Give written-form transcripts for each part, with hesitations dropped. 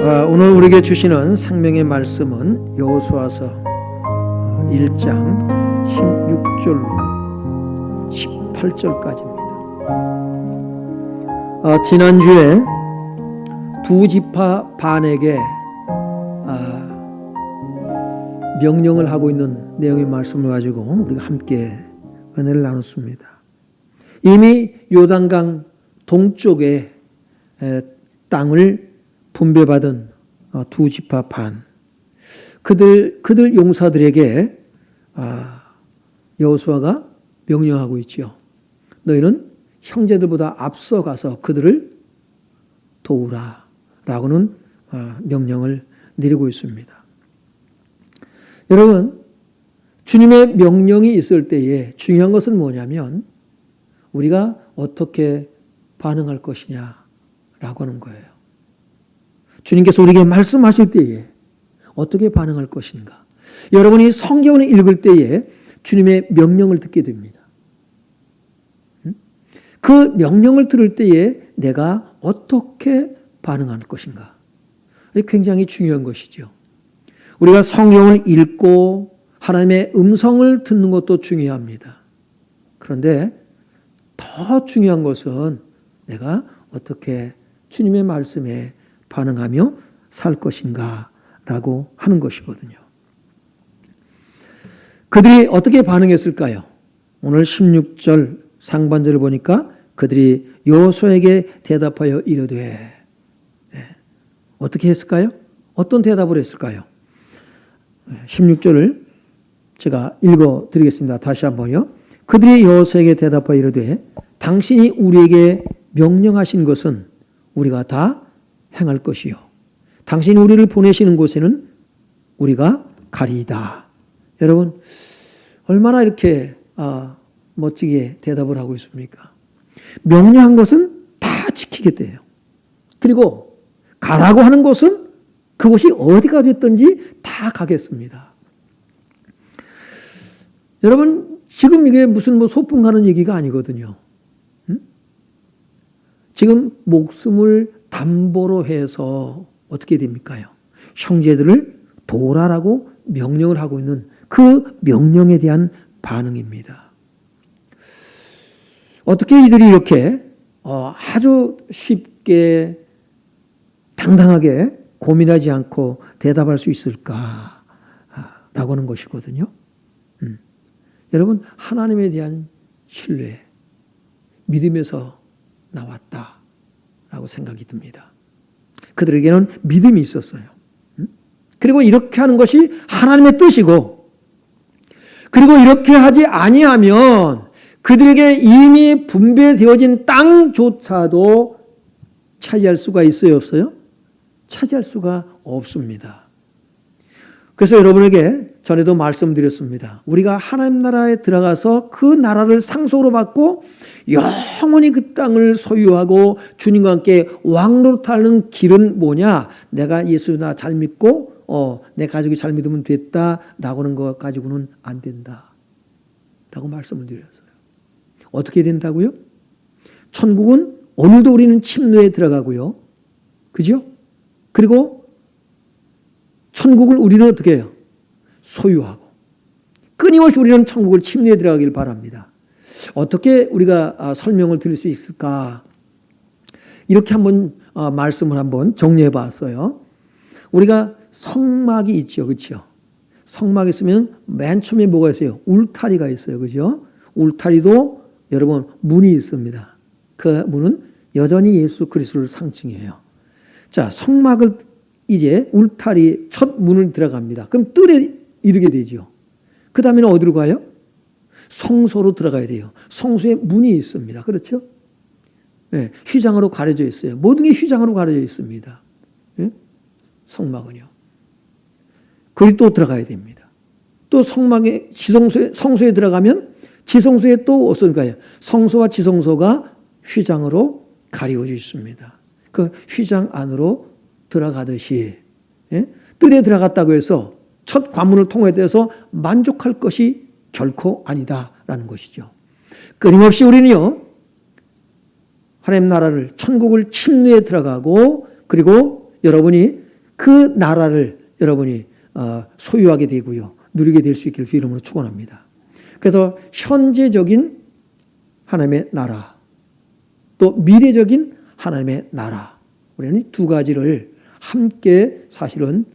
오늘 우리에게 주시는 생명의 말씀은 여호수아서 1장 16절로 18절까지입니다. 지난주에 두 지파 반에게 명령을 하고 있는 내용의 말씀을 가지고 우리가 함께 은혜를 나눴습니다. 이미 요단강 동쪽에 땅을 분배받은 두 지파 반, 그들 용사들에게 여호수아가 명령하고 있지요. 너희는 형제들보다 앞서가서 그들을 도우라 라고는 명령을 내리고 있습니다. 여러분, 주님의 명령이 있을 때에 중요한 것은 뭐냐면 우리가 어떻게 반응할 것이냐라고 하는 거예요. 주님께서 우리에게 말씀하실 때에 어떻게 반응할 것인가. 여러분이 성경을 읽을 때에 주님의 명령을 듣게 됩니다. 그 명령을 들을 때에 내가 어떻게 반응할 것인가. 굉장히 중요한 것이죠. 우리가 성경을 읽고 하나님의 음성을 듣는 것도 중요합니다. 그런데 더 중요한 것은 내가 어떻게 주님의 말씀에 반응하며 살 것인가 라고 하는 것이거든요. 그들이 어떻게 반응했을까요? 오늘 16절 상반절을 보니까 그들이 여호수아에게 대답하여 이르되, 어떻게 했을까요? 어떤 대답을 했을까요? 16절을 제가 읽어드리겠습니다. 다시 한번요. 그들이 여호수아에게 대답하여 이르되 당신이 우리에게 명령하신 것은 우리가 다 행할 것이요 당신이 우리를 보내시는 곳에는 우리가 가리이다. 여러분, 얼마나 이렇게 멋지게 대답을 하고 있습니까? 명령한 것은 다 지키겠대요. 그리고 가라고 하는 곳은 그곳이 어디가 됐든지 다 가겠습니다. 여러분, 지금 이게 무슨 소풍 가는 얘기가 아니거든요. 지금 목숨을 담보로 해서 어떻게 됩니까요? 형제들을 도우라라고 명령을 하고 있는 그 명령에 대한 반응입니다. 어떻게 이들이 이렇게 아주 쉽게 당당하게 고민하지 않고 대답할 수 있을까라고 하는 것이거든요. 여러분, 하나님에 대한 신뢰, 믿음에서 나왔다라고 생각이 듭니다. 그들에게는 믿음이 있었어요. 그리고 이렇게 하는 것이 하나님의 뜻이고, 그리고 이렇게 하지 아니하면 그들에게 이미 분배되어진 땅조차도 차지할 수가 있어요, 없어요? 차지할 수가 없습니다. 그래서 여러분에게 전에도 말씀드렸습니다. 우리가 하나님 나라에 들어가서 그 나라를 상속으로 받고 영원히 그 땅을 소유하고 주님과 함께 왕노릇하는 길은 뭐냐? 내가 예수 나 잘 믿고 내 가족이 잘 믿으면 됐다라고 하는 것 가지고는 안 된다라고 말씀을 드렸어요. 어떻게 된다고요? 천국은 오늘도 우리는 침노에 들어가고요. 그죠? 그리고 천국을 우리는 어떻게 해요? 소유하고 끊임없이 우리는 천국을 침례에 들어가길 바랍니다. 어떻게 우리가 설명을 드릴 수 있을까? 이렇게 한번 말씀을 한번 정리해 봤어요. 우리가 성막이 있죠, 그렇죠? 성막이 있으면 맨 처음에 뭐가 있어요? 울타리가 있어요, 그죠? 울타리도 여러분 문이 있습니다. 그 문은 여전히 예수 그리스도를 상징해요. 자, 성막을 이제 울타리 첫 문을 들어갑니다. 그럼 뜰에 이르게 되죠. 그 다음에는 어디로 가요? 성소로 들어가야 돼요. 성소에 문이 있습니다. 그렇죠? 네, 휘장으로 가려져 있어요. 모든 게 휘장으로 가려져 있습니다. 네? 성막은요. 거기 또 들어가야 됩니다. 또 성막에 성소에 들어가면 지성소에 또 어떤가요? 성소와 지성소가 휘장으로 가려져 있습니다. 그 휘장 안으로 들어가듯이 뜰에 들어갔다고 해서 첫 관문을 통해서 만족할 것이 결코 아니다라는 것이죠. 끊임없이 우리는요, 하나님 나라를 천국을 침례에 들어가고, 그리고 여러분이 그 나라를 여러분이 소유하게 되고요. 누리게 될 수 있기를 주 이름으로 축원합니다. 그래서 현재적인 하나님의 나라, 또 미래적인 하나님의 나라, 우리는 이 두 가지를 함께 사실은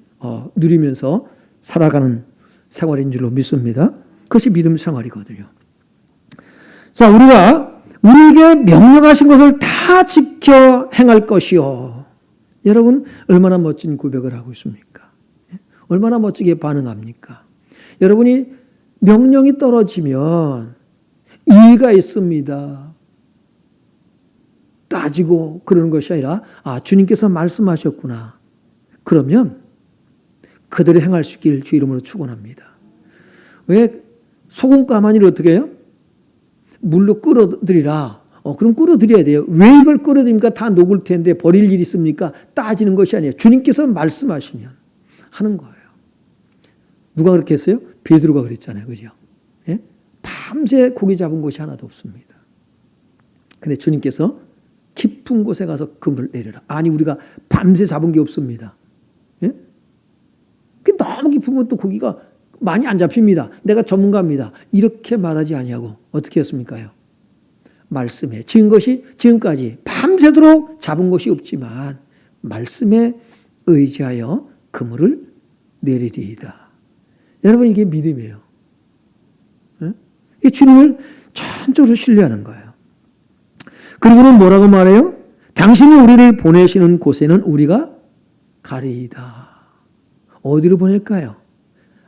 누리면서 살아가는 생활인 줄로 믿습니다. 그것이 믿음 생활이거든요. 자, 우리가 우리에게 명령하신 것을 다 지켜 행할 것이요. 여러분, 얼마나 멋진 고백을 하고 있습니까? 얼마나 멋지게 반응합니까? 여러분이 명령이 떨어지면 이의가 있습니다. 따지고 그러는 것이 아니라, 주님께서 말씀하셨구나. 그러면 그대로 행할 수 있길 주 이름으로 축원합니다. 왜 소금 가마니를 어떻게 해요? 물로 끌어들이라. 그럼 끌어들여야 돼요. 왜 이걸 끌어들입니까? 다 녹을 텐데 버릴 일이 있습니까? 따지는 것이 아니에요. 주님께서 말씀하시면 하는 거예요. 누가 그렇게 했어요? 베드로가 그랬잖아요. 그죠? 예? 밤새 고기 잡은 곳이 하나도 없습니다. 근데 주님께서 깊은 곳에 가서 그물을 내려라. 아니, 우리가 밤새 잡은 게 없습니다. 예? 너무 깊으면 또 고기가 많이 안 잡힙니다. 내가 전문가입니다. 이렇게 말하지 아니하고 어떻게 했습니까요? 말씀에 지금까지 밤새도록 잡은 것이 없지만 말씀에 의지하여 그물을 내리리이다. 여러분, 이게 믿음이에요. 이 주님을 전적으로 신뢰하는 거예요. 그리고는 뭐라고 말해요? 당신이 우리를 보내시는 곳에는 우리가 가리이다. 어디로 보낼까요?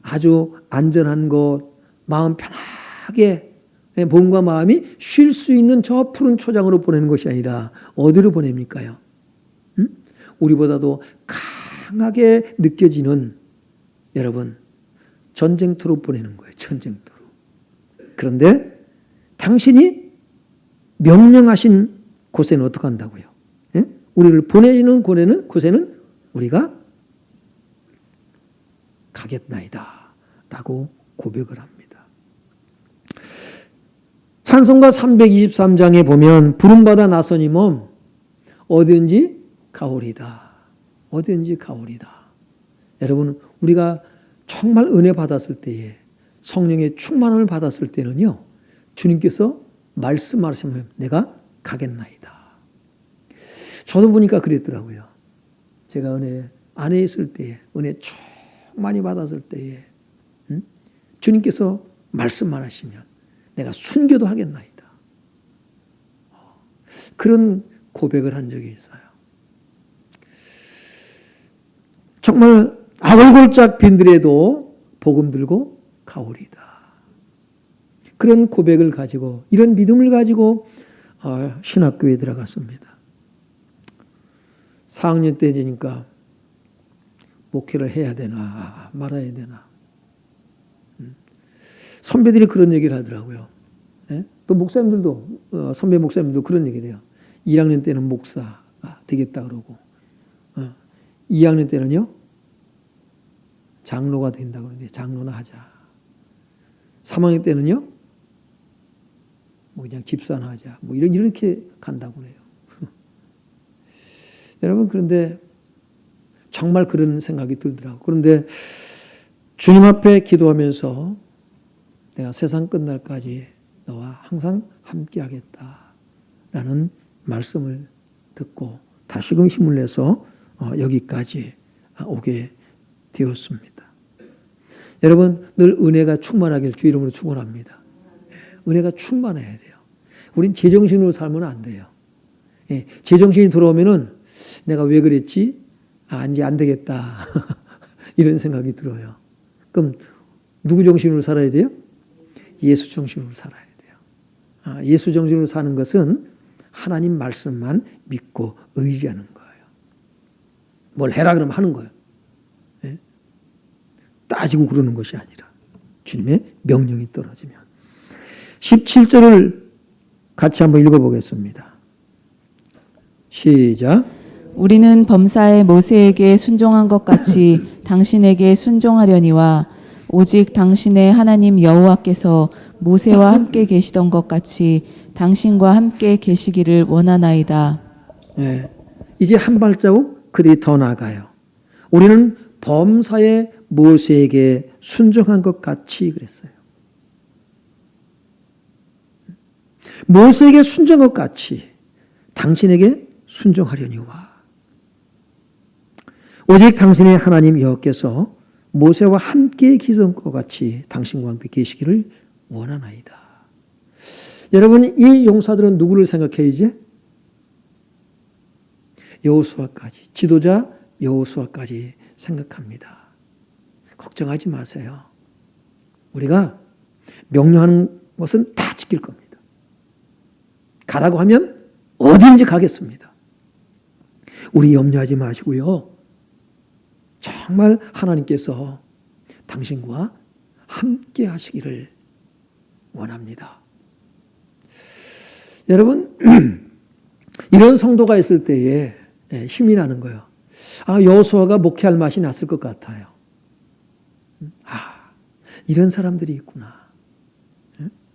아주 안전한 곳, 마음 편하게 몸과 마음이 쉴 수 있는 저 푸른 초장으로 보내는 것이 아니라 어디로 보냅니까요? 우리보다도 강하게 느껴지는, 여러분, 전쟁터로 보내는 거예요. 전쟁터로. 그런데 당신이 명령하신 곳에는 어떻게 한다고요? 예? 우리를 보내시는 곳에는 우리가 가겠나이다 라고 고백을 합니다. 찬송가 323장에 보면 부름받아 나서니 몸 어디든지 가오리다. 어디든지 가오리다. 여러분, 우리가 정말 은혜 받았을 때에, 성령의 충만함을 받았을 때는요, 주님께서 말씀하시면 내가 가겠나이다. 저도 보니까 그랬더라고요. 제가 은혜 안에 있을 때에, 은혜 많이 받았을 때에 주님께서 말씀만 하시면 내가 순교도 하겠나이다. 그런 고백을 한 적이 있어요. 정말 아골골짝 빈들에도 복음 들고 가오리다. 그런 고백을 가지고, 이런 믿음을 가지고 신학교에 들어갔습니다. 4학년 때 되니까 목회를 해야 되나 말아야 되나. 선배들이 그런 얘기를 하더라고요. 예? 또 목사님들도, 선배 목사님들도 그런 얘기를 해요. 1학년 때는 목사가 되겠다 그러고, 2학년 때는요 장로가 된다 그러는데 장로나 하자. 3학년 때는요 뭐 그냥 집사나 하자. 뭐 이렇게 간다고 그래요. 여러분, 그런데 정말 그런 생각이 들더라고요. 그런데 주님 앞에 기도하면서 내가 세상 끝날까지 너와 항상 함께 하겠다라는 말씀을 듣고 다시금 힘을 내서 여기까지 오게 되었습니다. 여러분, 늘 은혜가 충만하길 주 이름으로 축원합니다. 은혜가 충만해야 돼요. 우린 제정신으로 살면 안 돼요. 제정신이 들어오면은 내가 왜 그랬지? 이제 안 되겠다. 이런 생각이 들어요. 그럼 누구 정신으로 살아야 돼요? 예수 정신으로 살아야 돼요. 예수 정신으로 사는 것은 하나님 말씀만 믿고 의지하는 거예요. 뭘 해라 그러면 하는 거예요. 예? 따지고 그러는 것이 아니라 주님의 명령이 떨어지면. 17절을 같이 한번 읽어보겠습니다. 시작. 우리는 범사에 모세에게 순종한 것 같이 당신에게 순종하려니와 오직 당신의 하나님 여호와께서 모세와 함께 계시던 것 같이 당신과 함께 계시기를 원하나이다. 네. 이제 한 발자국 그들이 더 나아가요. 우리는 범사의 모세에게 순종한 것 같이 그랬어요. 모세에게 순종한 것 같이 당신에게 순종하려니와 오직 당신의 하나님 여호와께서 모세와 함께 계신 것 같이 당신과 함께 계시기를 원하나이다. 여러분, 이 용사들은 누구를 생각해야지? 여호수아까지, 지도자 여호수아까지 생각합니다. 걱정하지 마세요. 우리가 명령하는 것은 다 지킬 겁니다. 가라고 하면 어딘지 가겠습니다. 우리 염려하지 마시고요. 정말 하나님께서 당신과 함께 하시기를 원합니다. 여러분, 이런 성도가 있을 때에 힘이 나는 거예요. 아, 여호수아가 목회할 맛이 났을 것 같아요. 아, 이런 사람들이 있구나.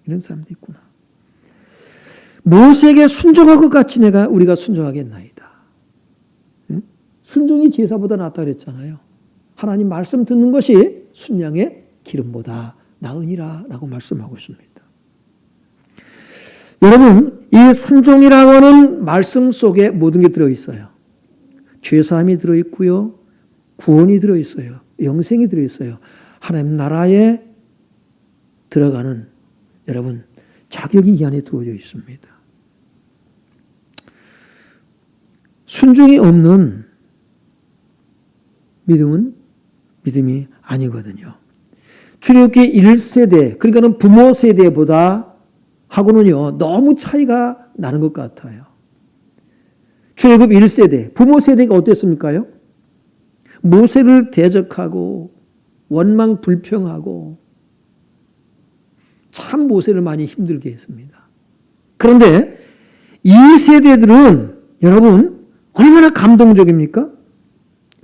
이런 사람들이 있구나. 모세에게 순종할 것 같이 우리가 순종하겠나이다. 순종이 제사보다 낫다 그랬잖아요. 하나님 말씀 듣는 것이 순양의 기름보다 나으니라 라고 말씀하고 있습니다. 여러분, 이 순종이라고 하는 말씀 속에 모든 게 들어있어요. 죄사함이 들어있고요. 구원이 들어있어요. 영생이 들어있어요. 하나님 나라에 들어가는 여러분 자격이 이 안에 두어져 있습니다. 순종이 없는 믿음은 믿음이 아니거든요. 출애굽기 1세대, 그러니까는 부모 세대보다 하고는요, 너무 차이가 나는 것 같아요. 출애굽 1세대, 부모 세대가 어땠습니까요? 모세를 대적하고 원망 불평하고 참 모세를 많이 힘들게 했습니다. 그런데 이 세대들은 여러분 얼마나 감동적입니까?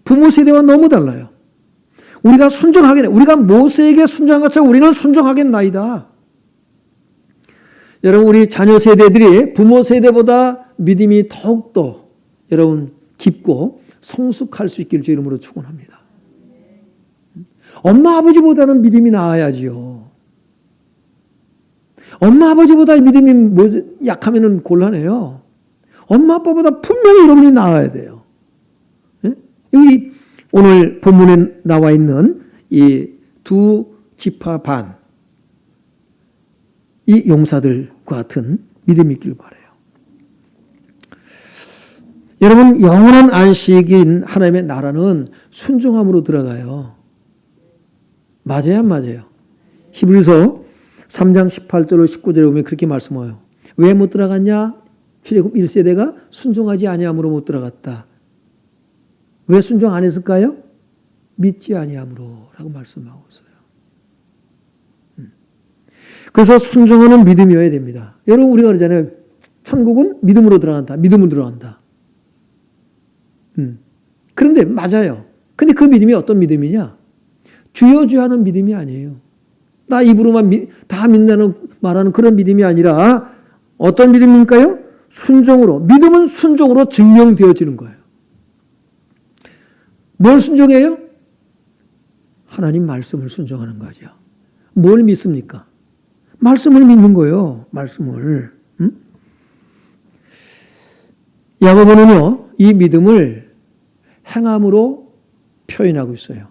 부모 세대와 너무 달라요. 우리가 순종하겠네. 우리가 모세에게 순종한 것처럼 우리는 순종하겠나이다. 여러분, 우리 자녀 세대들이 부모 세대보다 믿음이 더욱더 여러분 깊고 성숙할 수 있기를 주 이름으로 축원합니다. 엄마 아버지보다는 믿음이 나아야지요. 엄마 아버지보다 믿음이 약하면 곤란해요. 엄마 아빠보다 분명히 여러분이 나아야 돼요. 여기 오늘 본문에 나와 있는 이 두 지파 반, 이 용사들과 같은 믿음이 있길 바라요. 여러분, 영원한 안식인 하나님의 나라는 순종함으로 들어가요. 맞아요, 안 맞아요? 히브리서 3장 18절로 19절에 보면 그렇게 말씀해요. 왜 못 들어갔냐? 출애굽 1세대가 순종하지 아니함으로 못 들어갔다. 왜 순종 안 했을까요? 믿지 아니함으로 라고 말씀하고 있어요. 그래서 순종하는 믿음이어야 됩니다. 여러분, 우리가 그러잖아요. 천국은 믿음으로 들어간다. 믿음으로 들어간다. 그런데 맞아요. 근데 그 믿음이 어떤 믿음이냐? 주여 주여 하는 믿음이 아니에요. 나 입으로만 다 믿는다는 말하는 그런 믿음이 아니라 어떤 믿음일까요? 순종으로. 믿음은 순종으로 증명되어지는 거예요. 뭘 순종해요? 하나님 말씀을 순종하는 거죠. 뭘 믿습니까? 말씀을 믿는 거예요. 말씀을. 야고보는요, 이 믿음을 행함으로 표현하고 있어요.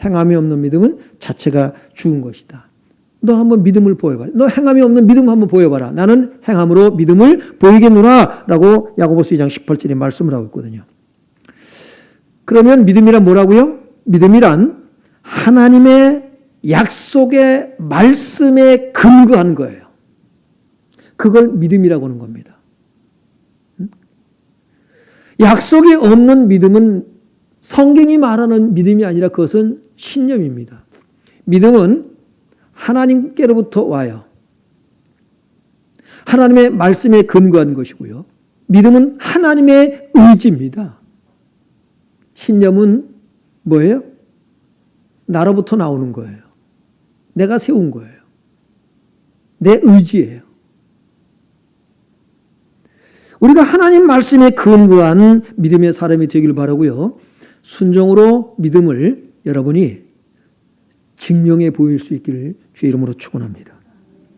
행함이 없는 믿음은 자체가 죽은 것이다. 너 한번 믿음을 보여봐라. 너 행함이 없는 믿음 한번 보여봐라. 나는 행함으로 믿음을 보이겠노라 라고 야고보서 2장 18절에 말씀을 하고 있거든요. 그러면 믿음이란 뭐라고요? 믿음이란 하나님의 약속의 말씀에 근거한 거예요. 그걸 믿음이라고 하는 겁니다. 약속이 없는 믿음은 성경이 말하는 믿음이 아니라 그것은 신념입니다. 믿음은 하나님께로부터 와요. 하나님의 말씀에 근거한 것이고요. 믿음은 하나님의 의지입니다. 신념은 뭐예요? 나로부터 나오는 거예요. 내가 세운 거예요. 내 의지예요. 우리가 하나님 말씀에 근거한 믿음의 사람이 되길 바라고요. 순종으로 믿음을 여러분이 증명해 보일 수 있기를 주의 이름으로 축원합니다.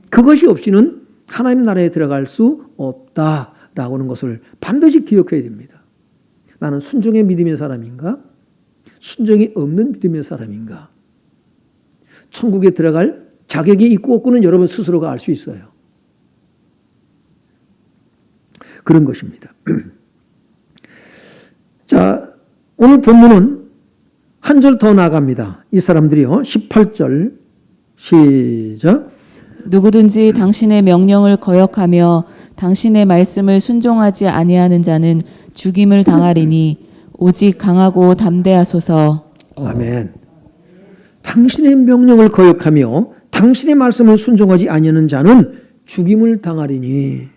그것이 없이는 하나님 나라에 들어갈 수 없다라고 하는 것을 반드시 기억해야 됩니다. 나는 순종의 믿음의 사람인가? 순종이 없는 믿음의 사람인가? 천국에 들어갈 자격이 있고 없고는 여러분 스스로가 알 수 있어요. 그런 것입니다. 자, 오늘 본문은 한 절 더 나갑니다. 이 사람들이요. 18절 시작. 누구든지 당신의 명령을 거역하며 당신의 말씀을 순종하지 아니하는 자는 죽임을 당하리니 오직 강하고 담대하소서. 아멘. 당신의 명령을 거역하며 당신의 말씀을 순종하지 아니하는 자는 죽임을 당하리니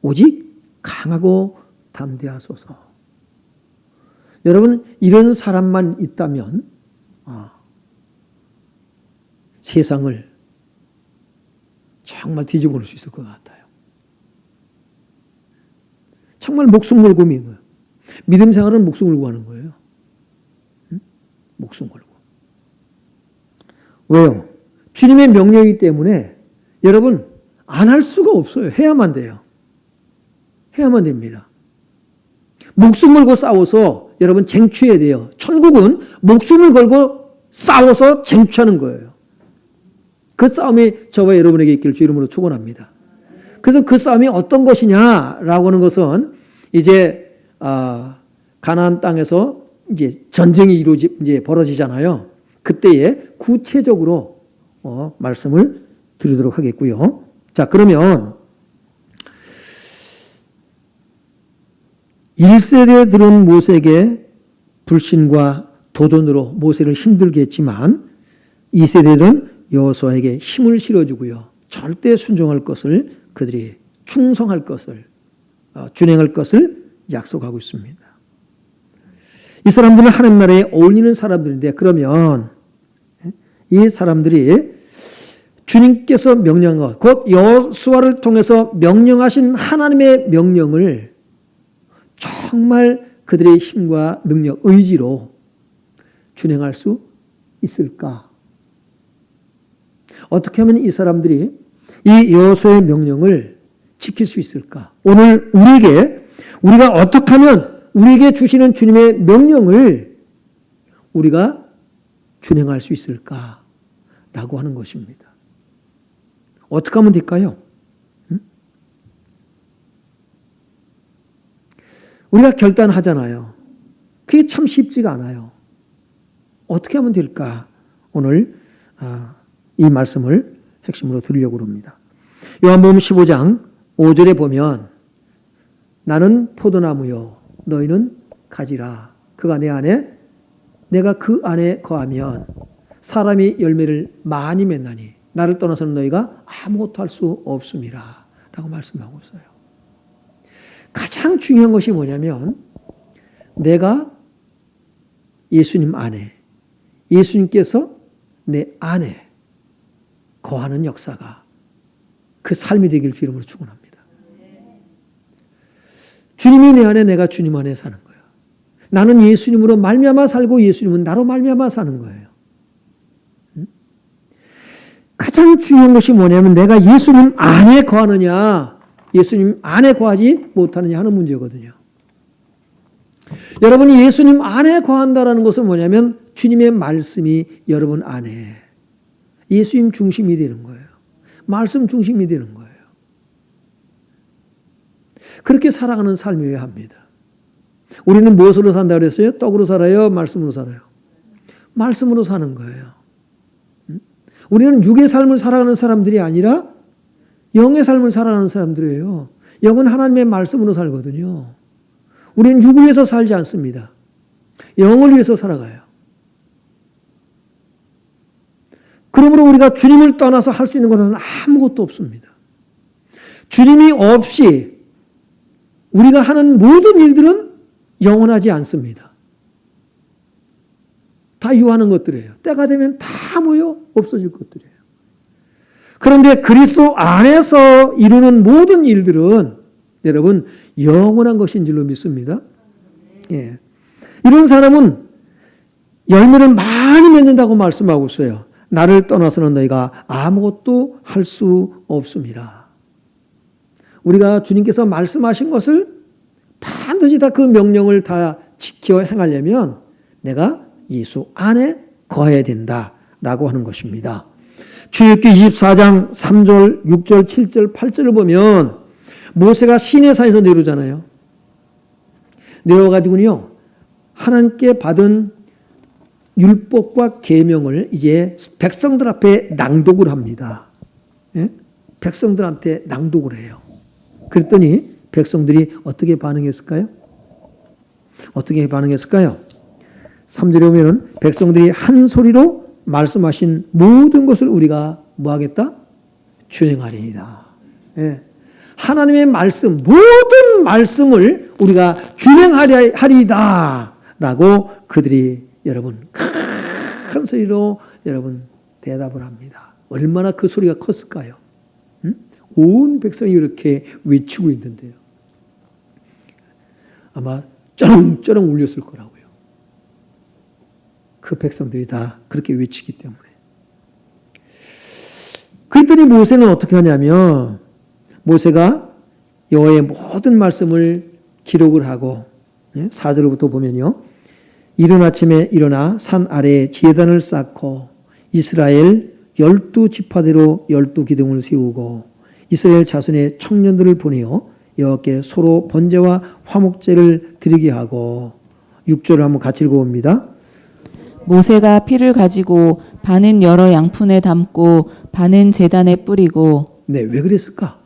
오직 강하고 담대하소서. 여러분, 이런 사람만 있다면 세상을 정말 뒤집어 놓을 수 있을 것 같아요. 정말 목숨 걸고 믿는 거예요. 믿음 생활은 목숨 걸고 하는 거예요. 목숨 걸고. 왜요? 주님의 명령이기 때문에 여러분 안 할 수가 없어요. 해야만 돼요. 해야만 됩니다. 목숨 걸고 싸워서 여러분 쟁취해야 돼요. 천국은 목숨을 걸고 싸워서 쟁취하는 거예요. 그 싸움이 저와 여러분에게 있기를 주 이름으로 축원합니다. 그래서 그 싸움이 어떤 것이냐라고 하는 것은 이제 가나안 땅에서 이제 전쟁이 이제 벌어지잖아요. 그때에 구체적으로 말씀을 드리도록 하겠고요. 자, 그러면 1세대에 들은 모세에게 불신과 도전으로 모세를 힘들게 했지만 2세대들은 여호수아에게 힘을 실어주고요. 절대 순종할 것을 그들이 충성할 것을 준행할 것을 약속하고 있습니다. 이 사람들은 하나님 나라에 어울리는 사람들인데 그러면 이 사람들이 주님께서 명령한 것, 곧 여호수아를 통해서 명령하신 하나님의 명령을 정말 그들의 힘과 능력, 의지로 준행할 수 있을까? 어떻게 하면 이 사람들이 이 여호수아의 명령을 지킬 수 있을까? 오늘 우리가 어떻게 하면 우리에게 주시는 주님의 명령을 우리가 준행할 수 있을까? 라고 하는 것입니다. 어떻게 하면 될까요? 우리가 결단하잖아요. 그게 참 쉽지가 않아요. 어떻게 하면 될까? 오늘 이 말씀을 핵심으로 드리려고 합니다. 요한복음 15장 5절에 보면 나는 포도나무요 너희는 가지라. 그가 내 안에 내가 그 안에 거하면 사람이 열매를 많이 맺나니 나를 떠나서는 너희가 아무것도 할 수 없음이라 라고 말씀하고 있어요. 가장 중요한 것이 뭐냐면 내가 예수님 안에, 예수님께서 내 안에 거하는 역사가 그 삶이 되길 주 이름으로 축원합니다. 주님이 내 안에, 내가 주님 안에 사는 거예요. 나는 예수님으로 말미암아 살고 예수님은 나로 말미암아 사는 거예요. 가장 중요한 것이 뭐냐면 내가 예수님 안에 거하느냐, 예수님 안에 거하지 못하느냐 하는 문제거든요. 여러분이 예수님 안에 거한다는 것은 뭐냐면 주님의 말씀이 여러분 안에 예수님 중심이 되는 거예요. 말씀 중심이 되는 거예요. 그렇게 살아가는 삶이어야 합니다. 우리는 무엇으로 산다고 그랬어요? 떡으로 살아요? 말씀으로 살아요? 말씀으로 사는 거예요. 우리는 육의 삶을 살아가는 사람들이 아니라 영의 삶을 살아가는 사람들이에요. 영은 하나님의 말씀으로 살거든요. 우리는 육을 위해서 살지 않습니다. 영을 위해서 살아가요. 그러므로 우리가 주님을 떠나서 할 수 있는 것은 아무것도 없습니다. 주님이 없이 우리가 하는 모든 일들은 영원하지 않습니다. 다 유하는 것들이에요. 때가 되면 다 모여 없어질 것들이에요. 그런데 그리스도 안에서 이루는 모든 일들은 여러분 영원한 것인 줄로 믿습니다. 예. 이런 사람은 열매를 많이 맺는다고 말씀하고 있어요. 나를 떠나서는 너희가 아무것도 할 수 없습니다. 우리가 주님께서 말씀하신 것을 반드시 다 그 명령을 다 지켜 행하려면 내가 예수 안에 거해야 된다라고 하는 것입니다. 출애굽기 24장 3절, 6절, 7절, 8절을 보면 모세가 시내산에서 내려오잖아요. 내려와가지고요, 하나님께 받은 율법과 계명을 이제 백성들 앞에 낭독을 합니다. 예? 백성들한테 낭독을 해요. 그랬더니 백성들이 어떻게 반응했을까요? 어떻게 반응했을까요? 3절에 보면은 백성들이 한 소리로 말씀하신 모든 것을 우리가 뭐 하겠다? 준행하리이다. 예. 하나님의 말씀, 모든 말씀을 우리가 준행하리이다 라고 그들이 여러분 큰 소리로 여러분 대답을 합니다. 얼마나 그 소리가 컸을까요? 응? 온 백성이 이렇게 외치고 있는데요. 아마 쩌렁쩌렁 울렸을 거라고요. 그 백성들이 다 그렇게 외치기 때문에. 그랬더니 모세는 어떻게 하냐면 모세가 여호와의 모든 말씀을 기록을 하고 4절부터 보면요. 이른 아침에 일어나 산 아래에 제단을 쌓고 이스라엘 12지파대로 12기둥을 세우고 이스라엘 자손의 청년들을 보내어 여호와께 소로 번제와 화목제를 드리게 하고 6절을 한번 같이 읽어봅니다. 모세가 피를 가지고 반은 여러 양푼에 담고 반은 제단에 뿌리고. 네, 왜 그랬을까?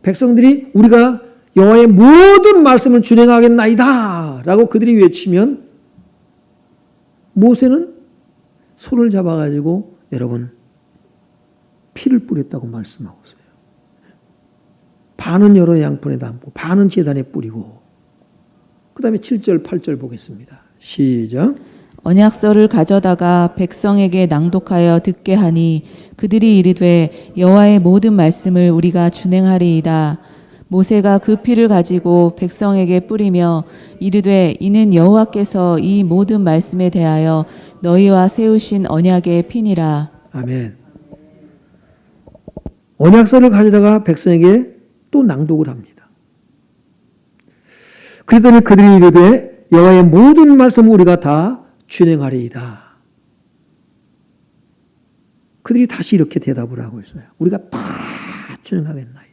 백성들이 우리가 여호와의 모든 말씀을 준행하겠나이다 라고 그들이 외치면 모세는 소를 잡아가지고 여러분 피를 뿌렸다고 말씀하고 있어요. 반은 여러 양푼에 담고 반은 제단에 뿌리고 그 다음에 7절 8절 보겠습니다. 시작. 언약서를 가져다가 백성에게 낭독하여 듣게 하니 그들이 이르되 여호와의 모든 말씀을 우리가 준행하리이다. 모세가 그 피를 가지고 백성에게 뿌리며 이르되 이는 여호와께서 이 모든 말씀에 대하여 너희와 세우신 언약의 피니라. 아멘. 언약서를 가져다가 백성에게 또 낭독을 합니다. 그랬더니 그들이 이르되 여호와의 모든 말씀을 우리가 다 준행하리이다. 그들이 다시 이렇게 대답을 하고 있어요. 우리가 다 준행하겠나이다.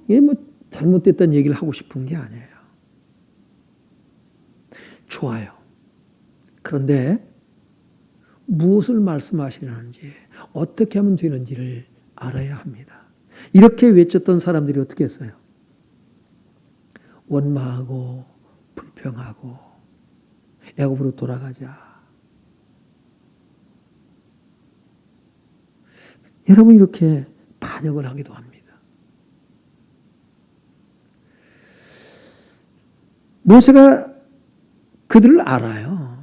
이게 뭐 잘못됐다는 얘기를 하고 싶은 게 아니에요. 좋아요. 그런데 무엇을 말씀하시는지 어떻게 하면 되는지를 알아야 합니다. 이렇게 외쳤던 사람들이 어떻게 했어요? 원망하고 불평하고 애굽으로 돌아가자. 여러분 이렇게 반역을 하기도 합니다. 모세가 그들을 알아요.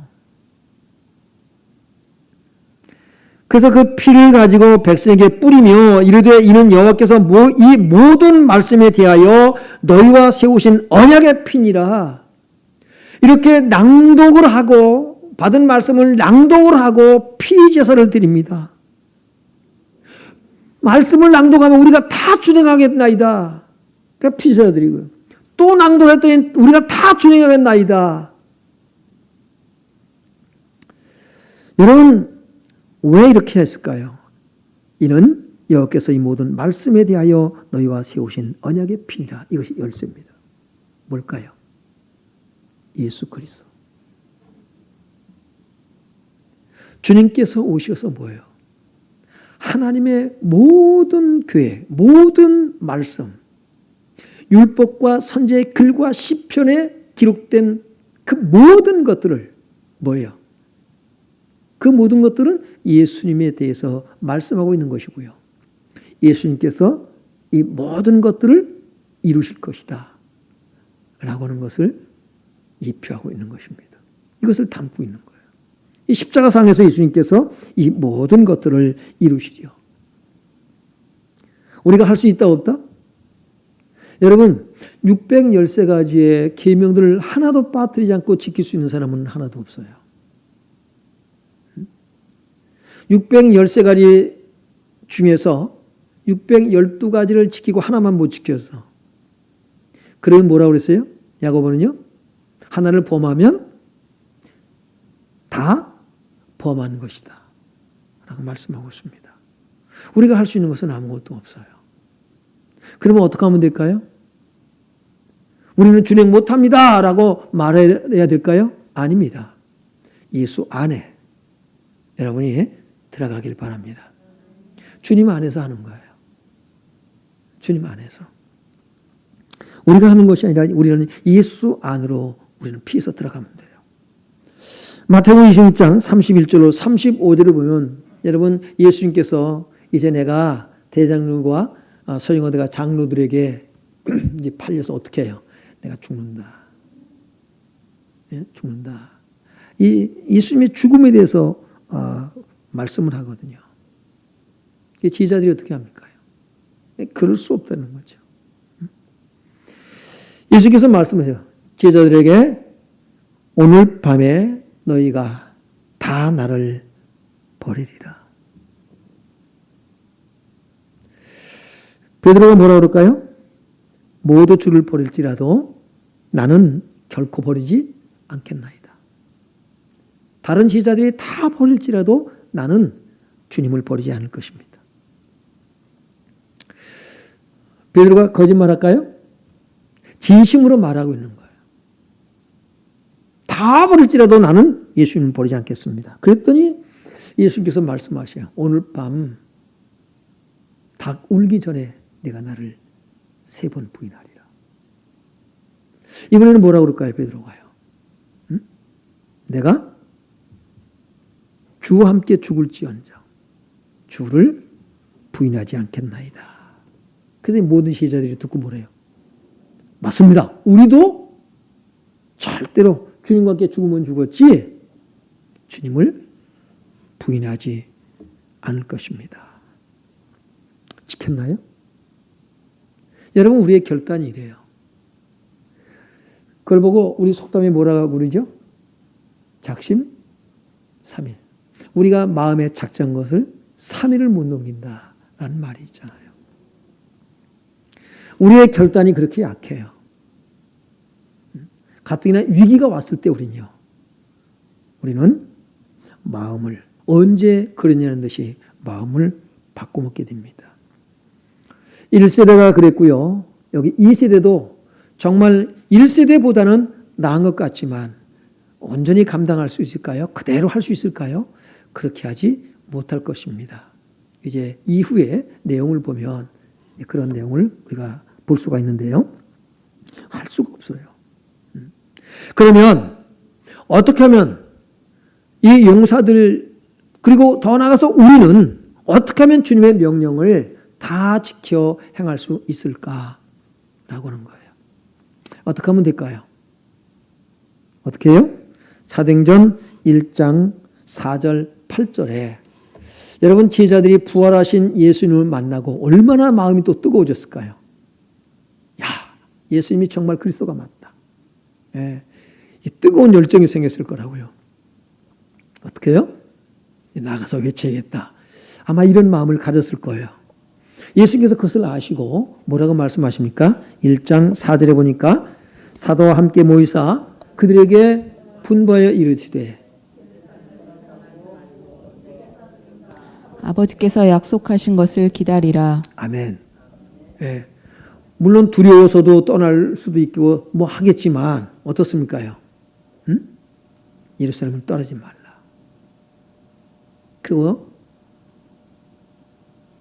그래서 그 피를 가지고 백성에게 뿌리며 이르되 이는 여호와께서 이 모든 말씀에 대하여 너희와 세우신 언약의 피니라. 이렇게 낭독을 하고 받은 말씀을 낭독을 하고 피 제사를 드립니다. 말씀을 낭독하면 우리가 다 준행하겠나이다. 그러니까 피 제사 드리고요. 또 낭독했더니 우리가 다 준행하겠나이다. 여러분 왜 이렇게 했을까요? 이는 여호와께서 이 모든 말씀에 대하여 너희와 세우신 언약의 피니라. 이것이 열쇠입니다. 뭘까요? 예수 그리스도. 주님께서 오셔서 뭐예요? 하나님의 모든 계획, 모든 말씀, 율법과 선지의 글과 시편에 기록된 그 모든 것들을 뭐예요? 그 모든 것들은 예수님에 대해서 말씀하고 있는 것이고요. 예수님께서 이 모든 것들을 이루실 것이다 라고 하는 것을 입혀하고 있는 것입니다. 이것을 담고 있는 거예요. 이 십자가상에서 예수님께서 이 모든 것들을 이루시리요. 우리가 할 수 있다 없다? 여러분 613가지의 계명들을 하나도 빠뜨리지 않고 지킬 수 있는 사람은 하나도 없어요. 613가지 중에서 612가지를 지키고 하나만 못 지켜서 그러면 뭐라고 그랬어요? 야고보는요. 하나를 범하면 다 범한 것이다 라고 말씀하고 있습니다. 우리가 할 수 있는 것은 아무것도 없어요. 그러면 어떻게 하면 될까요? 우리는 준행 못합니다 라고 말해야 될까요? 아닙니다. 예수 안에 여러분이 들어가길 바랍니다. 주님 안에서 하는 거예요. 주님 안에서. 우리가 하는 것이 아니라 우리는 예수 안으로 우리는 피해서 들어가면 돼요. 마태복음 26장 31절로 35절을 보면 여러분 예수님께서 이제 내가 대장로와 서령어대가 장로들에게 이제 팔려서 어떻게 해요? 내가 죽는다. 예? 죽는다. 이 예수님의 죽음에 대해서 말씀을 하거든요. 지휘자들이 어떻게 합니까? 그럴 수 없다는 거죠. 예수께서 말씀하세요. 제자들에게 오늘 밤에 너희가 다 나를 버리리라. 베드로가 뭐라 그럴까요? 모두 주를 버릴지라도 나는 결코 버리지 않겠나이다. 다른 제자들이 다 버릴지라도 나는 주님을 버리지 않을 것입니다. 베드로가 거짓말할까요? 진심으로 말하고 있는 거예요. 다 버릴지라도 나는 예수님을 버리지 않겠습니다. 그랬더니 예수님께서 말씀하셔요. 오늘 밤 닭 울기 전에 내가 나를 3번 부인하리라. 이번에는 뭐라고 그럴까요? 베드로가요. 응? 내가 주와 함께 죽을지언정 주를 부인하지 않겠나이다. 그래서 모든 제자들이 듣고 뭐래요? 맞습니다. 우리도 절대로 주님과 함께 죽으면 죽었지 주님을 부인하지 않을 것입니다. 지켰나요? 여러분 우리의 결단이 이래요. 그걸 보고 우리 속담에 뭐라고 그러죠? 작심 3일. 우리가 마음에 작정한 것을 3일을 못 넘긴다라는 말이 있잖아요. 우리의 결단이 그렇게 약해요. 가뜩이나 위기가 왔을 때 우리는 마음을 언제 그러냐는 듯이 마음을 바꿔먹게 됩니다. 1세대가 그랬고요. 여기 2세대도 정말 1세대보다는 나은 것 같지만 온전히 감당할 수 있을까요? 그대로 할 수 있을까요? 그렇게 하지 못할 것입니다. 이제 이후의 내용을 보면 그런 내용을 우리가 볼 수가 있는데요. 할 수가 없어요. 그러면 어떻게 하면 이 용사들 그리고 더 나아가서 우리는 어떻게 하면 주님의 명령을 다 지켜 행할 수 있을까라고 하는 거예요. 어떻게 하면 될까요? 어떻게 해요? 사도행전 1장 4절 8절에 여러분 제자들이 부활하신 예수님을 만나고 얼마나 마음이 또 뜨거워졌을까요? 야, 예수님이 정말 그리스도가 맞다. 예, 이 뜨거운 열정이 생겼을 거라고요. 어떻게 해요? 나가서 외쳐야겠다. 아마 이런 마음을 가졌을 거예요. 예수님께서 그것을 아시고 뭐라고 말씀하십니까? 1장 4절에 보니까 사도와 함께 모이사 그들에게 분부하여 이르시되 아버지께서 약속하신 것을 기다리라. 아멘. 예. 물론 두려워서도 떠날 수도 있고 뭐 하겠지만 어떻습니까요? 응? 예루살렘을 떠나지 말라. 그리고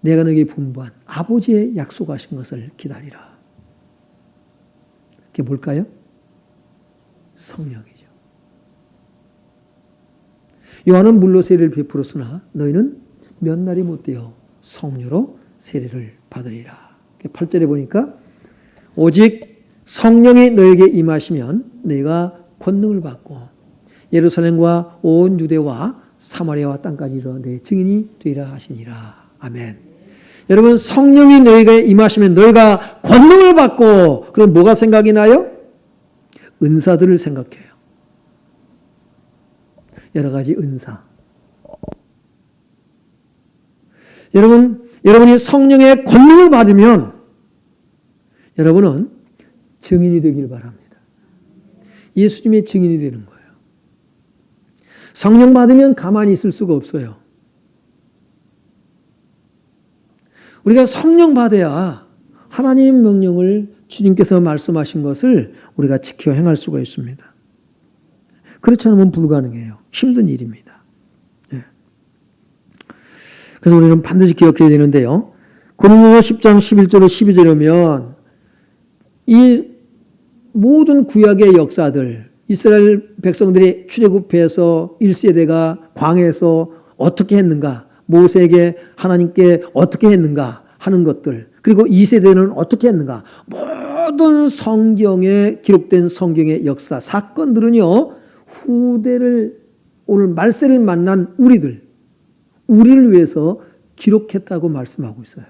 내가 너에게 분부한 아버지의 약속하신 것을 기다리라. 그게 뭘까요? 성령이죠. 요한은 물로 세례를 베풀었으나 너희는 몇 날이 못되어 성령으로 세례를 받으리라. 8절에 보니까 오직 성령이 너에게 임하시면 너희가 권능을 받고 예루살렘과 온 유대와 사마리아와 땅까지 이르러 내 증인이 되리라 하시니라. 아멘. 여러분 성령이 너희에게 임하시면 너희가 권능을 받고 그럼 뭐가 생각이 나요? 은사들을 생각해요. 여러 가지 은사. 여러분이 성령의 권능을 받으면 여러분은 증인이 되길 바랍니다. 예수님의 증인이 되는 거예요. 성령 받으면 가만히 있을 수가 없어요. 우리가 성령 받아야 하나님 명령을 주님께서 말씀하신 것을 우리가 지켜 행할 수가 있습니다. 그렇지 않으면 불가능해요. 힘든 일입니다. 네. 그래서 우리는 반드시 기억해야 되는데요. 고린도서 10장 11절로 12절이면 이 모든 구약의 역사들, 이스라엘 백성들이 출애굽해서 1세대가 광야에서 어떻게 했는가, 모세에게 하나님께 어떻게 했는가 하는 것들, 그리고 2세대는 어떻게 했는가, 모든 성경에 기록된 성경의 역사, 사건들은요, 후대를 오늘 말세를 만난 우리를 위해서 기록했다고 말씀하고 있어요.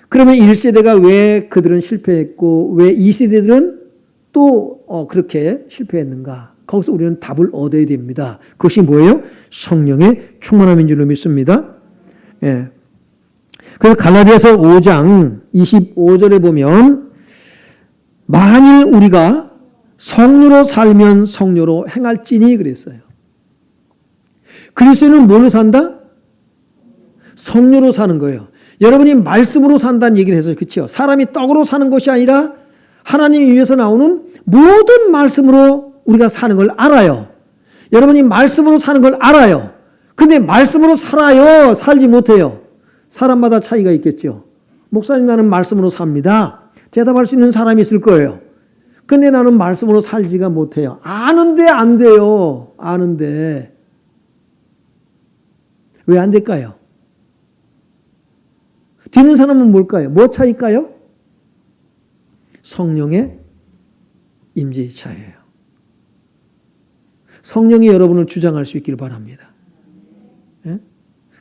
그러면 1세대가 왜 그들은 실패했고 왜 2세대들은 또 그렇게 실패했는가? 거기서 우리는 답을 얻어야 됩니다. 그것이 뭐예요? 성령의 충만함인 줄로 믿습니다. 예. 그래서 갈라디아서 5장 25절에 보면 만일 우리가 성료로 살면 성료로 행할지니 그랬어요. 그리스도인은 뭘로 산다? 성료로 사는 거예요. 여러분이 말씀으로 산다는 얘기를 해서 그렇죠. 사람이 떡으로 사는 것이 아니라 하나님 위에서 나오는 모든 말씀으로 우리가 사는 걸 알아요. 여러분이 말씀으로 사는 걸 알아요. 근데 말씀으로 살아요? 살지 못해요? 사람마다 차이가 있겠죠. 목사님 나는 말씀으로 삽니다. 대답할 수 있는 사람이 있을 거예요. 근데 나는 말씀으로 살지가 못해요. 아는데 안 돼요. 아는데. 왜 안 될까요? 되는 사람은 뭘까요? 뭐 차이일까요? 성령의 임재의 차이예요. 성령이 여러분을 주장할 수 있기를 바랍니다. 예?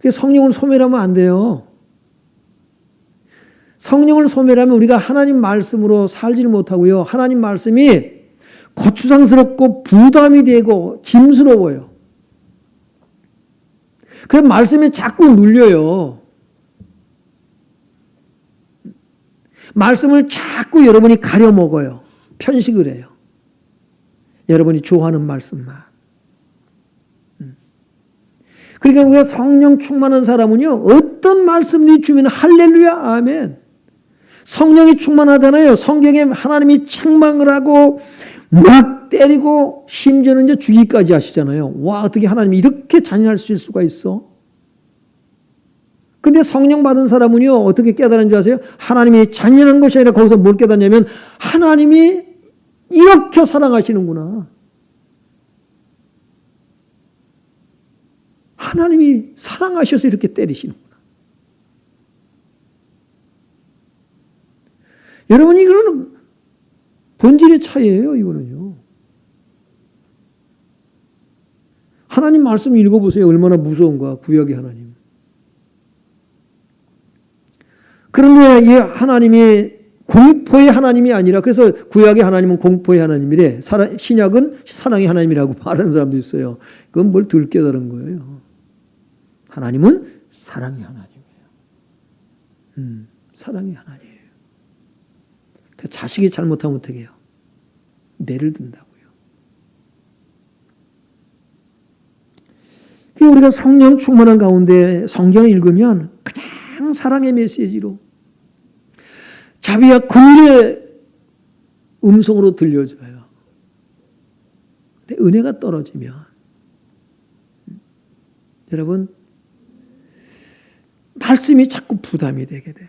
성령을 소멸하면 안 돼요. 성령을 소멸하면 우리가 하나님 말씀으로 살지를 못하고요. 하나님 말씀이 거추장스럽고 부담이 되고 짐스러워요. 그 말씀에 자꾸 눌려요. 말씀을 자꾸 여러분이 가려먹어요. 편식을 해요. 여러분이 좋아하는 말씀만. 그러니까 우리가 성령 충만한 사람은요, 어떤 말씀이 주면 할렐루야, 아멘. 성령이 충만하잖아요. 성경에 하나님이 책망을 하고 막 때리고 심지어는 이제 죽이기까지 하시잖아요. 와, 어떻게 하나님이 이렇게 잔인할 수가 있어? 근데 성령 받은 사람은요, 어떻게 깨달은 줄 아세요? 하나님이 잔인한 것이 아니라 거기서 뭘 깨닫냐면 하나님이 이렇게 사랑하시는구나. 하나님이 사랑하셔서 이렇게 때리시는구나. 여러분, 이거는 본질의 차이예요, 이거는요. 하나님 말씀 읽어보세요. 얼마나 무서운가, 구약의 하나님. 그런데 이 하나님이 공포의 하나님이 아니라, 그래서 구약의 하나님은 공포의 하나님이래. 신약은 사랑의 하나님이라고 말하는 사람도 있어요. 그건 뭘 덜 깨달은 거예요. 하나님은 사랑의 하나님이에요. 사랑의 하나님이에요. 자식이 잘못하면 어떻게 해요? 매를 든다고요. 우리가 성령 충만한 가운데 성경을 읽으면 그냥 사랑의 메시지로 자비와 긍휼의 음성으로 들려줘요. 근데 은혜가 떨어지면 여러분 말씀이 자꾸 부담이 되게 돼요.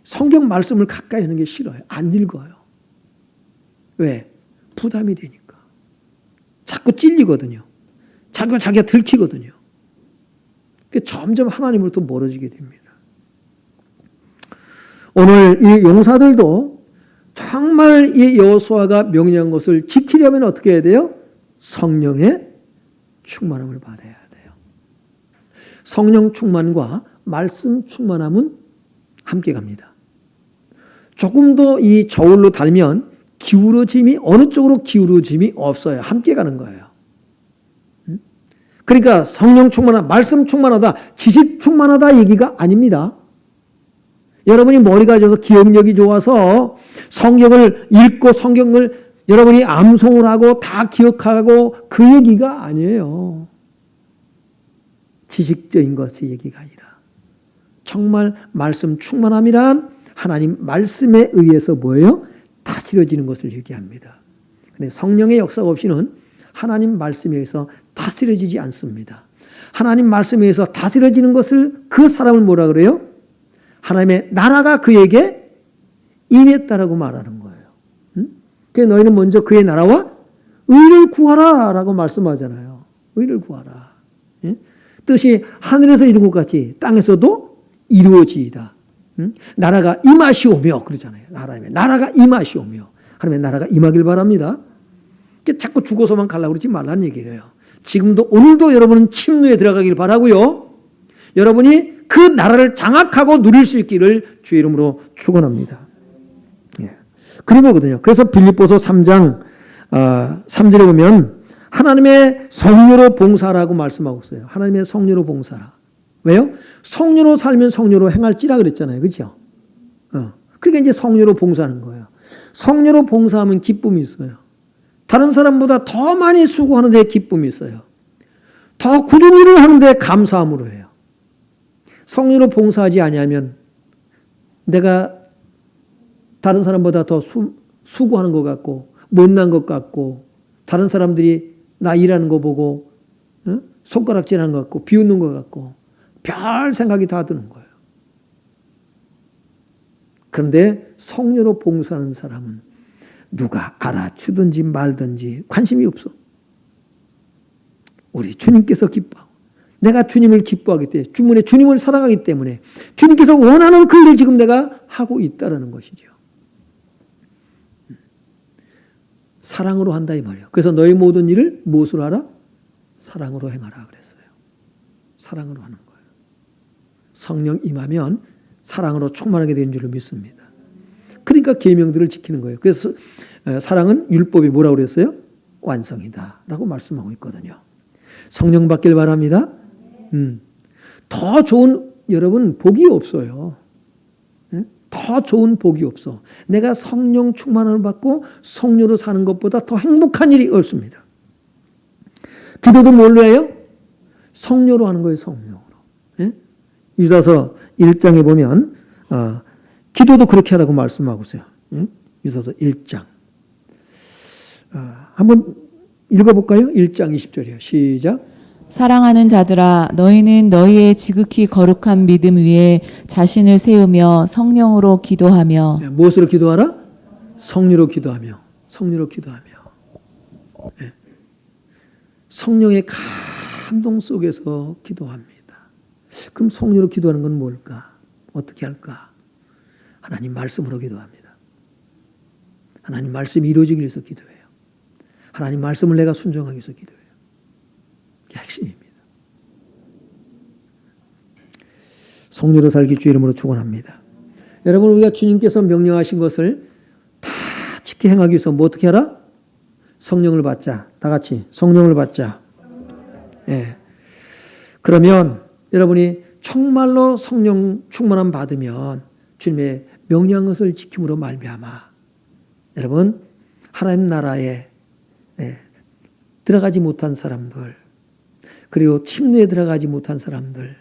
성경 말씀을 가까이 하는 게 싫어요. 안 읽어요. 왜? 부담이 되니까. 자꾸 찔리거든요. 자꾸 자기가 들키거든요. 점점 하나님으로부터 멀어지게 됩니다. 오늘 이 용사들도 정말 이 여호수아가 명령한 것을 지키려면 어떻게 해야 돼요? 성령의 충만함을 받아야 돼요. 성령 충만과 말씀 충만함은 함께 갑니다. 조금 더 이 저울로 달면 기울어짐이 어느 쪽으로 기울어짐이 없어요. 함께 가는 거예요. 그러니까 성령 충만하다, 말씀 충만하다, 지식 충만하다 얘기가 아닙니다. 여러분이 머리가 좋아서 기억력이 좋아서 성경을 읽고 성경을 여러분이 암송을 하고 다 기억하고 그 얘기가 아니에요. 지식적인 것의 얘기가 아니라 정말 말씀 충만함이란 하나님 말씀에 의해서 뭐예요? 다스려지는 것을 얘기합니다. 근데 성령의 역사가 없이는 하나님 말씀에 의해서 다스려지지 않습니다. 하나님 말씀에 의해서 다스려지는 것을 그 사람을 뭐라 그래요? 하나님의 나라가 그에게 임했다라고 말하는 거예요. 그래서 너희는 먼저 그의 나라와 의를 구하라 라고 말씀하잖아요. 의를 구하라. 뜻이 하늘에서 이룬 것 같이 땅에서도 이루어지이다. 나라가 임하시오며 그러잖아요. 하나님의 나라가 임하시오며 하나님의 나라가 임하길 바랍니다. 자꾸 죽어서만 가려고 그러지 말라는 얘기예요. 지금도 오늘도 여러분은 침노에 들어가길 바라고요. 여러분이 그 나라를 장악하고 누릴 수 있기를 주의 이름으로 축원합니다. 그런 거거든요. 그래서 빌립보서 3장 3절에 보면 하나님의 성령으로 봉사라고 말씀하고 있어요. 하나님의 성령으로 봉사라. 왜요? 성령으로 살면 성령으로 행할지라 그랬잖아요. 그렇죠? 그러니까 이제 성령으로 봉사하는 거예요. 성령으로 봉사하면 기쁨이 있어요. 다른 사람보다 더 많이 수고하는 데 기쁨이 있어요. 더 굳은 일을 하는데 감사함으로 해요. 성령으로 봉사하지 아니하면 내가 다른 사람보다 더 수고하는 것 같고 못난 것 같고 다른 사람들이 나 일하는 거 보고 손가락질하는 것 같고 비웃는 것 같고 별 생각이 다 드는 거예요. 그런데 성령으로 봉사하는 사람은 누가 알아주든지 말든지 관심이 없어. 우리 주님께서 기뻐하고 내가 주님을 기뻐하기 때문에 주문에 주님을 사랑하기 때문에 주님께서 원하는 그 일을 지금 내가 하고 있다는 것이죠. 사랑으로 한다 이 말이에요. 그래서 너희 모든 일을 무엇으로 하라? 사랑으로 행하라 그랬어요. 사랑으로 하는 거예요. 성령 임하면 사랑으로 충만하게 되는 줄을 믿습니다. 그러니까 계명들을 지키는 거예요. 그래서 사랑은 율법이 뭐라고 그랬어요? 완성이다 라고 말씀하고 있거든요. 성령 받길 바랍니다. 더 좋은 여러분 복이 없어요. 더 좋은 복이 없어. 내가 성령 충만을 받고 성령으로 사는 것보다 더 행복한 일이 없습니다. 기도도 뭘로 해요? 성령으로 하는 거예요. 성령으로. 유다서 1장에 보면 기도도 그렇게 하라고 말씀하고 있어요. 유다서 1장. 한번 읽어볼까요? 1장 20절이요. 시작. 사랑하는 자들아 너희는 너희의 지극히 거룩한 믿음 위에 자신을 세우며 성령으로 기도하며 무엇으로 기도하라? 성령으로 기도하며 성령으로 기도하며 성령의 감동 속에서 기도합니다. 그럼 성령으로 기도하는 건 뭘까? 어떻게 할까? 하나님 말씀으로 기도합니다. 하나님 말씀이 이루어지기 위해서 기도해요. 하나님 말씀을 내가 순종하기 위해서 기도해요. 그게 핵심입니다. 성령으로 살기 주 이름으로 축원합니다. 여러분 우리가 주님께서 명령하신 것을 다 지켜 행하기 위해서 뭐 어떻게 하라? 성령을 받자. 다 같이 성령을 받자. 예. 그러면 여러분이 정말로 성령 충만함 받으면 주님의 명령한 것을 지킴으로 말미암아 여러분 하나님 나라에 들어가지 못한 사람들 그리고 침노에 들어가지 못한 사람들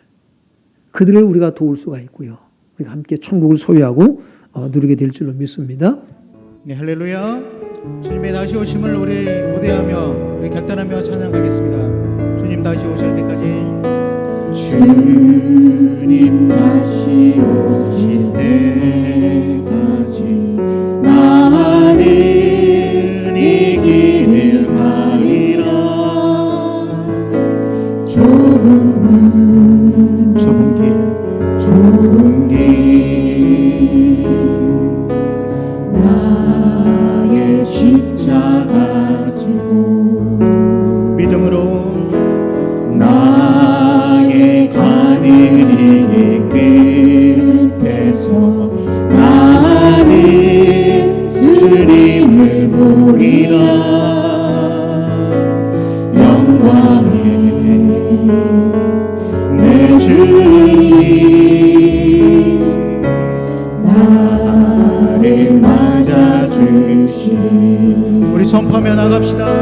그들을 우리가 도울 수가 있고요. 우리가 함께 천국을 소유하고 누리게 될 줄로 믿습니다. 네, 할렐루야. 주님의 다시 오심을 우리 고대하며 우리 결단하며 찬양하겠습니다. 주님 다시 오실 때까지 주님 다시 오실 때까지 나는 이 길을 가리라. 좁은 길 나의 십자가 지고 믿음으로 나의 갈 주님 나를 맞아주시니 우리 선포하며 나갑시다.